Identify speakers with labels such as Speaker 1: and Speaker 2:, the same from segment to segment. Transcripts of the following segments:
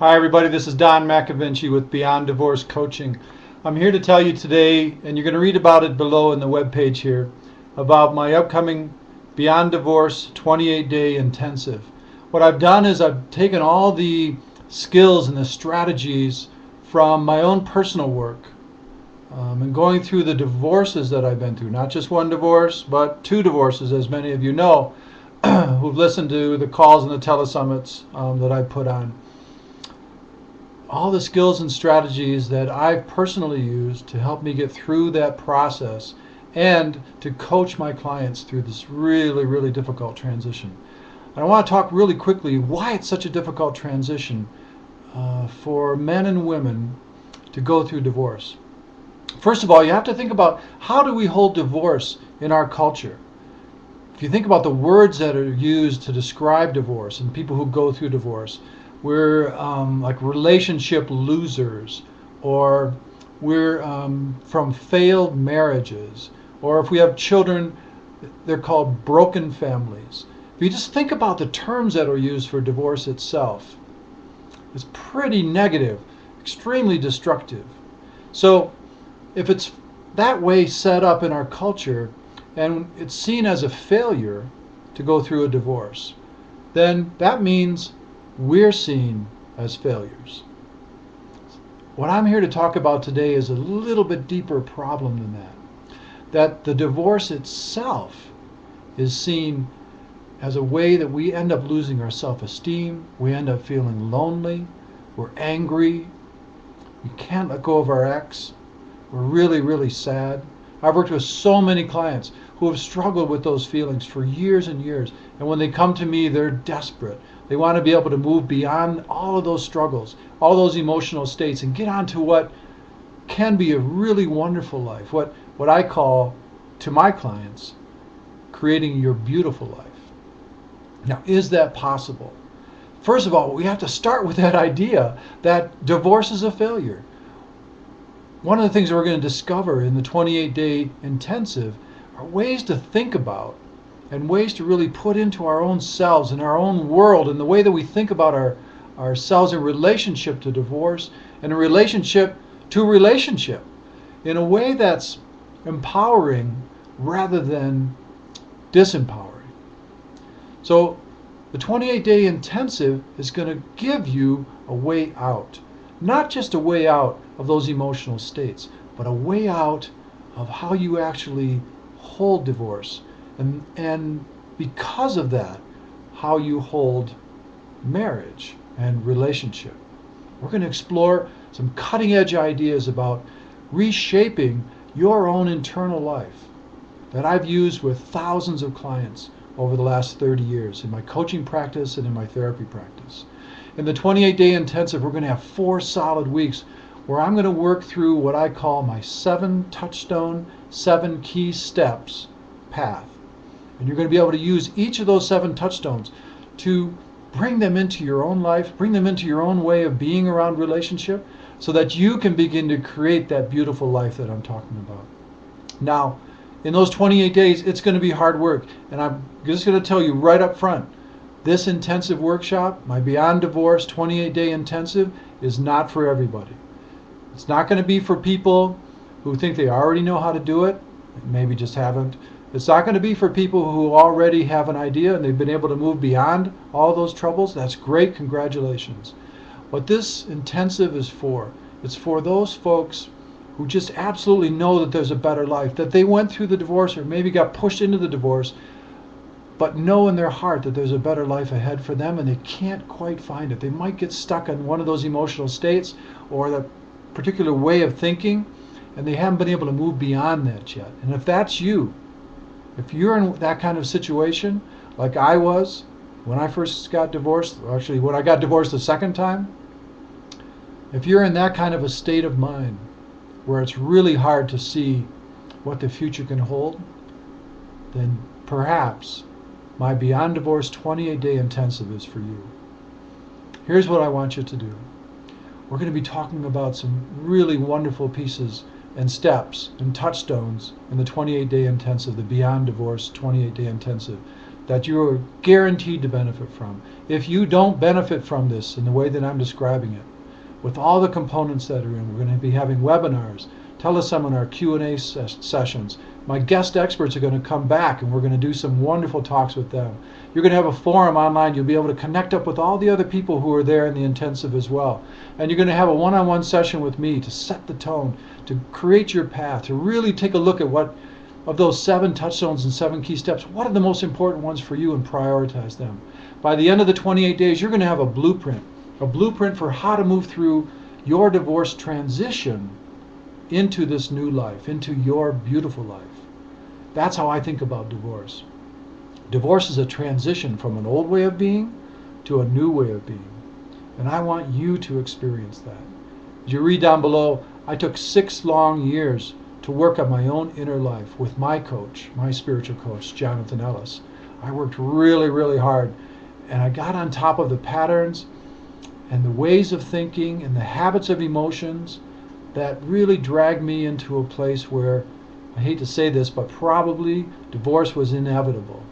Speaker 1: Hi everybody, this is Don McEvinci with Beyond Divorce Coaching. I'm here to tell you today, and you're going to read about it below in the webpage here, about my upcoming Beyond Divorce 28-day intensive. What I've done is I've taken all the skills and the strategies from my own personal work and going through the divorces that I've been through, not just one divorce, but two divorces, as many of you know, who've listened to the calls and the telesummits that I put on. All the skills and strategies that I've personally used to help me get through that process and to coach my clients through this really, really difficult transition. And I want to talk really quickly why it's such a difficult transition for men and women to go through divorce. First of all, you have to think about how do we hold divorce in our culture. If you think about the words that are used to describe divorce and people who go through divorce, we're like relationship losers, or we're from failed marriages, or if we have children, they're called broken families. If you just think about the terms that are used for divorce itself, it's pretty negative, extremely destructive. So if it's that way set up in our culture and it's seen as a failure to go through a divorce, then that means we're seen as failures. What I'm here to talk about today is a little bit deeper problem than that. That the divorce itself is seen as a way that we end up losing our self-esteem, we end up feeling lonely, we're angry, we can't let go of our ex, we're really, really sad. I've worked with so many clients who have struggled with those feelings for years and years, and when they come to me, they're desperate. They want to be able to move beyond all of those struggles, all those emotional states, and get on to what can be a really wonderful life, what I call, to my clients, creating your beautiful life. Now, is that possible? First of all, we have to start with that idea that divorce is a failure. One of the things that we're going to discover in the 28-day intensive are ways to think about and ways to really put into our own selves and our own world and the way that we think about ourselves in relationship to divorce and in relationship to relationship in a way that's empowering rather than disempowering. So the 28-day intensive is going to give you a way out. Not just a way out of those emotional states, but a way out of how you actually hold divorce. And because of that, how you hold marriage and relationship. We're going to explore some cutting-edge ideas about reshaping your own internal life that I've used with thousands of clients over the last 30 years in my coaching practice and in my therapy practice. In the 28-day intensive, we're going to have 4 solid weeks where I'm going to work through what I call my 7 touchstone, 7 key steps path. And you're going to be able to use each of those 7 touchstones to bring them into your own life, bring them into your own way of being around relationship, so that you can begin to create that beautiful life that I'm talking about. Now, in those 28 days, it's going to be hard work. And I'm just going to tell you right up front, this intensive workshop, my Beyond Divorce 28-day intensive, is not for everybody. It's not going to be for people who think they already know how to do it, maybe just haven't. It's not going to be for people who already have an idea and they've been able to move beyond all those troubles. That's great, congratulations. What this intensive is for, it's for those folks who just absolutely know that there's a better life, that they went through the divorce or maybe got pushed into the divorce, but know in their heart that there's a better life ahead for them and they can't quite find it. They might get stuck in one of those emotional states or the particular way of thinking, and they haven't been able to move beyond that yet. And if that's you, if you're in that kind of situation, like I was when I first got divorced, or actually when I got divorced the second time, if you're in that kind of a state of mind where it's really hard to see what the future can hold, then perhaps my Beyond Divorce 28-day intensive is for you. Here's what I want you to do. We're going to be talking about some really wonderful pieces and steps and touchstones in the 28-day intensive, the Beyond Divorce 28-day intensive, that you are guaranteed to benefit from. If you don't benefit from this in the way that I'm describing it, with all the components that are in, we're going to be having webinars, teleseminar, Q&A sessions. My guest experts are going to come back and we're going to do some wonderful talks with them. You're going to have a forum online. You'll be able to connect up with all the other people who are there in the intensive as well. And you're going to have a one-on-one session with me to set the tone, to create your path, to really take a look at what of those 7 touchstones and 7 key steps, what are the most important ones for you, and prioritize them. By the end of the 28 days, you're going to have a blueprint for how to move through your divorce transition into this new life, into your beautiful life. That's how I think about divorce. Divorce is a transition from an old way of being to a new way of being. And I want you to experience that. As you read down below, I took 6 long years to work on my own inner life with my coach, my spiritual coach, Jonathan Ellis. I worked really, really hard, and I got on top of the patterns and the ways of thinking and the habits of emotions that really dragged me into a place where, I hate to say this, but probably divorce was inevitable,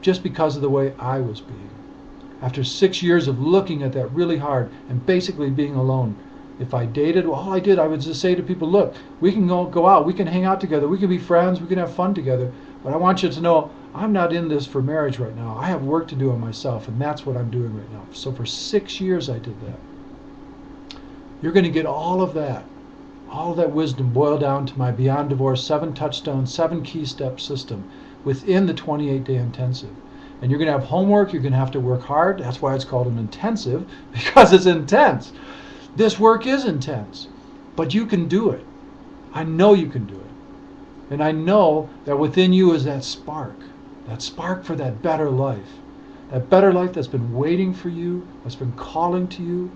Speaker 1: just because of the way I was being. After 6 years of looking at that really hard and basically being alone, if I dated, all I did, I would just say to people, look, we can go out, we can hang out together, we can be friends, we can have fun together, but I want you to know I'm not in this for marriage right now. I have work to do on myself, and that's what I'm doing right now. So for 6 years I did that. You're going to get all of that wisdom boiled down to my Beyond Divorce 7 touchstone, 7 key step system within the 28-day intensive. And you're going to have homework, you're going to have to work hard. That's why it's called an intensive, because it's intense. This work is intense, but you can do it. I know you can do it. And I know that within you is that spark for that better life that's been waiting for you, that's been calling to you.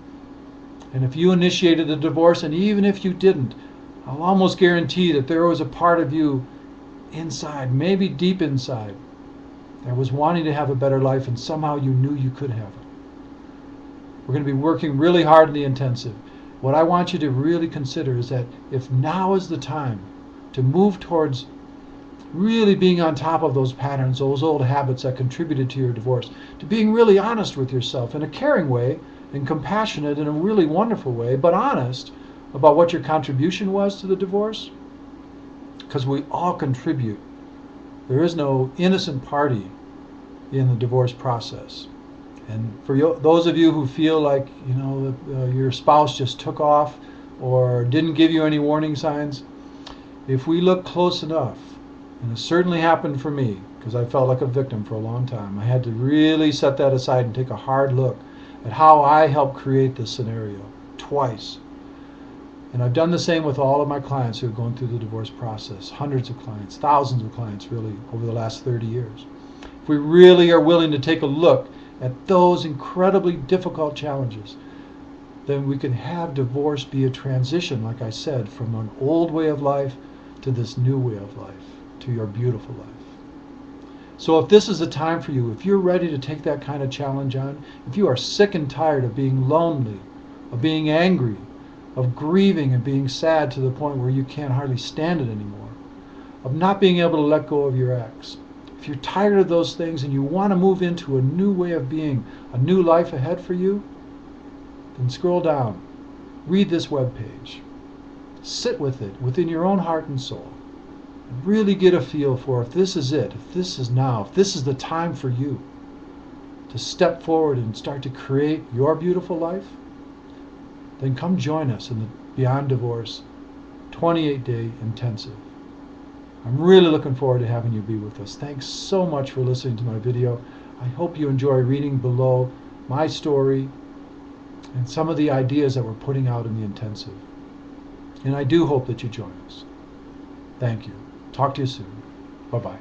Speaker 1: And if you initiated a divorce, and even if you didn't, I'll almost guarantee that there was a part of you inside, maybe deep inside, that was wanting to have a better life, and somehow you knew you could have it. We're going to be working really hard in the intensive. What I want you to really consider is that if now is the time to move towards really being on top of those patterns, those old habits that contributed to your divorce, to being really honest with yourself in a caring way and compassionate in a really wonderful way, but honest about what your contribution was to the divorce, because we all contribute. There is no innocent party in the divorce process. And for those of you who feel like your spouse just took off or didn't give you any warning signs, if we look close enough, and it certainly happened for me because I felt like a victim for a long time, I had to really set that aside and take a hard look at how I helped create this scenario twice. And I've done the same with all of my clients who have gone through the divorce process, hundreds of clients, thousands of clients really over the last 30 years. If we really are willing to take a look at those incredibly difficult challenges, then we can have divorce be a transition, like I said, from an old way of life to this new way of life, to your beautiful life. So if this is the time for you, if you're ready to take that kind of challenge on, if you are sick and tired of being lonely, of being angry, of grieving and being sad to the point where you can't hardly stand it anymore, of not being able to let go of your ex, if you're tired of those things and you want to move into a new way of being, a new life ahead for you, then scroll down, read this webpage, sit with it within your own heart and soul, and really get a feel for if this is it, if this is now, if this is the time for you to step forward and start to create your beautiful life, then come join us in the Beyond Divorce 28-day intensive. I'm really looking forward to having you be with us. Thanks so much for listening to my video. I hope you enjoy reading below my story and some of the ideas that we're putting out in the intensive. And I do hope that you join us. Thank you. Talk to you soon. Bye-bye.